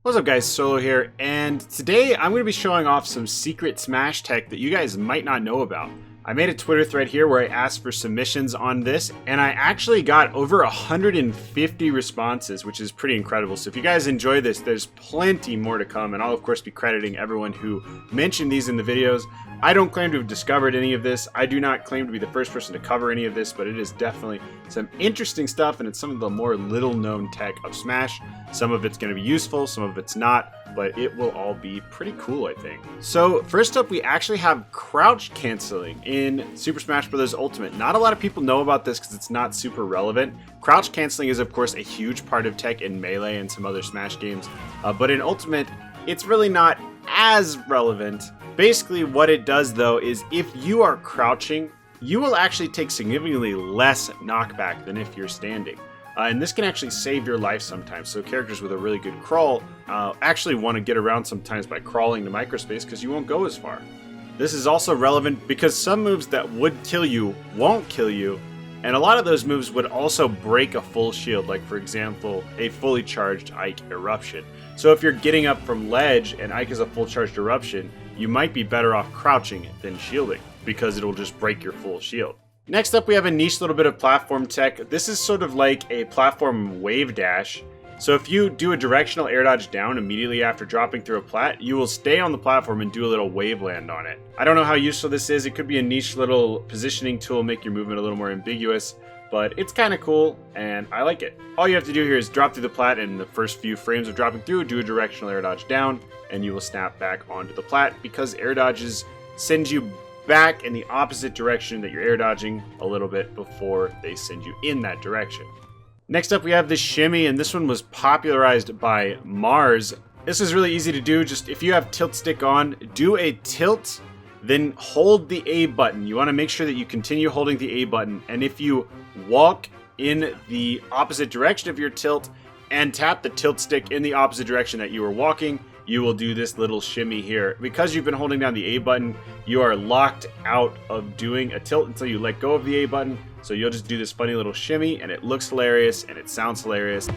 What's up guys, Solo here, and today I'm going to be showing off some secret Smash tech that you guys might not know about. I made a Twitter thread here where I asked for submissions on this, and I actually got over 150 responses, which is pretty incredible. So if you guys enjoy this, there's plenty more to come, and I'll of course be crediting everyone who mentioned these in the videos. I don't claim to have discovered any of this. I do not claim to be the first person to cover any of this, but it is definitely some interesting stuff, and it's some of the more little-known tech of Smash. Some of it's going to be useful, some of it's not, but it will all be pretty cool, I think. So first up, we actually have crouch canceling in Super Smash Bros. Ultimate. Not a lot of people know about this because it's not super relevant. Crouch canceling is of course a huge part of tech in Melee and some other Smash games, but in Ultimate, it's really not as relevant. Basically what it does though is if you are crouching, you will actually take significantly less knockback than if you're standing. And this can actually save your life sometimes. So characters with a really good crawl actually want to get around sometimes by crawling to microspace because you won't go as far. This is also relevant because some moves that would kill you won't kill you, and a lot of those moves would also break a full shield, like for example, a fully charged Ike Eruption. So if you're getting up from ledge and Ike is a full charged Eruption, you might be better off crouching than shielding because it'll just break your full shield. Next up, we have a niche little bit of platform tech. This is sort of like a platform wave dash. So if you do a directional air dodge down immediately after dropping through a plat, you will stay on the platform and do a little wave land on it. I don't know how useful this is. It could be a niche little positioning tool, make your movement a little more ambiguous, but it's kind of cool and I like it. All you have to do here is drop through the plat, and in the first few frames of dropping through, do a directional air dodge down and you will snap back onto the plat because air dodges send you back in the opposite direction that you're air dodging a little bit before they send you in that direction. Next up, we have the Shimmy, and this one was popularized by Mars. This is really easy to do. Just if you have tilt stick on, do a tilt, then hold the A button. You want to make sure that you continue holding the A button, and if you walk in the opposite direction of your tilt and tap the tilt stick in the opposite direction that you were walking, you will do this little shimmy here. Because you've been holding down the A button, you are locked out of doing a tilt until you let go of the A button. So you'll just do this funny little shimmy, and it looks hilarious and it sounds hilarious.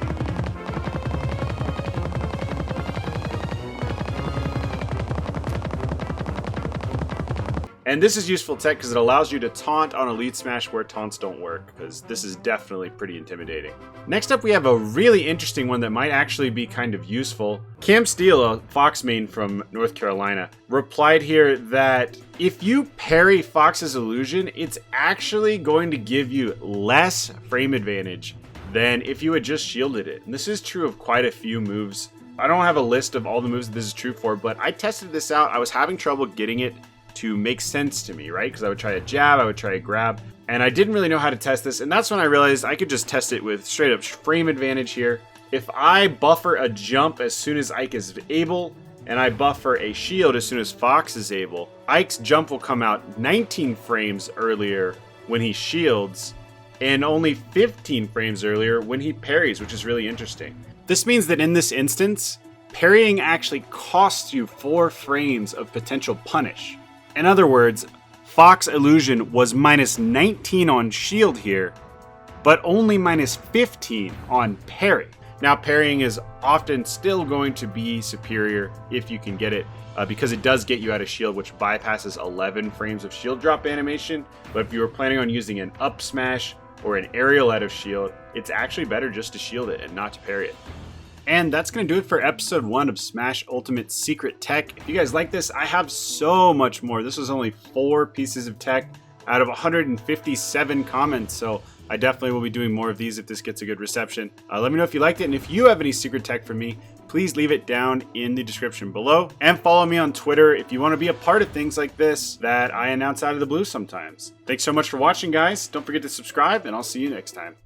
And this is useful tech because it allows you to taunt on Elite Smash where taunts don't work, because this is definitely pretty intimidating. Next up, we have a really interesting one that might actually be kind of useful. Cam Steele, a Fox main from North Carolina, replied here that if you parry Fox's illusion, it's actually going to give you less frame advantage than if you had just shielded it. And this is true of quite a few moves. I don't have a list of all the moves that this is true for, but I tested this out. I was having trouble getting it to make sense to me, right? Because I would try a jab, I would try a grab, and I didn't really know how to test this, and that's when I realized I could just test it with straight up frame advantage here. If I buffer a jump as soon as Ike is able, and I buffer a shield as soon as Fox is able, Ike's jump will come out 19 frames earlier when he shields, and only 15 frames earlier when he parries, which is really interesting. This means that in this instance, parrying actually costs you 4 frames of potential punish. In other words, Fox Illusion was minus 19 on shield here, but only minus 15 on parry. Now parrying is often still going to be superior if you can get it, because it does get you out of shield, which bypasses 11 frames of shield drop animation. But if you were planning on using an up smash or an aerial out of shield, it's actually better just to shield it and not to parry it. And that's going to do it for episode 1 of Smash Ultimate Secret Tech. If you guys like this, I have so much more. This was only 4 pieces of tech out of 157 comments, so I definitely will be doing more of these if this gets a good reception. Let me know if you liked it, and if you have any secret tech for me, please leave it down in the description below. And follow me on Twitter if you want to be a part of things like this that I announce out of the blue sometimes. Thanks so much for watching, guys. Don't forget to subscribe, and I'll see you next time.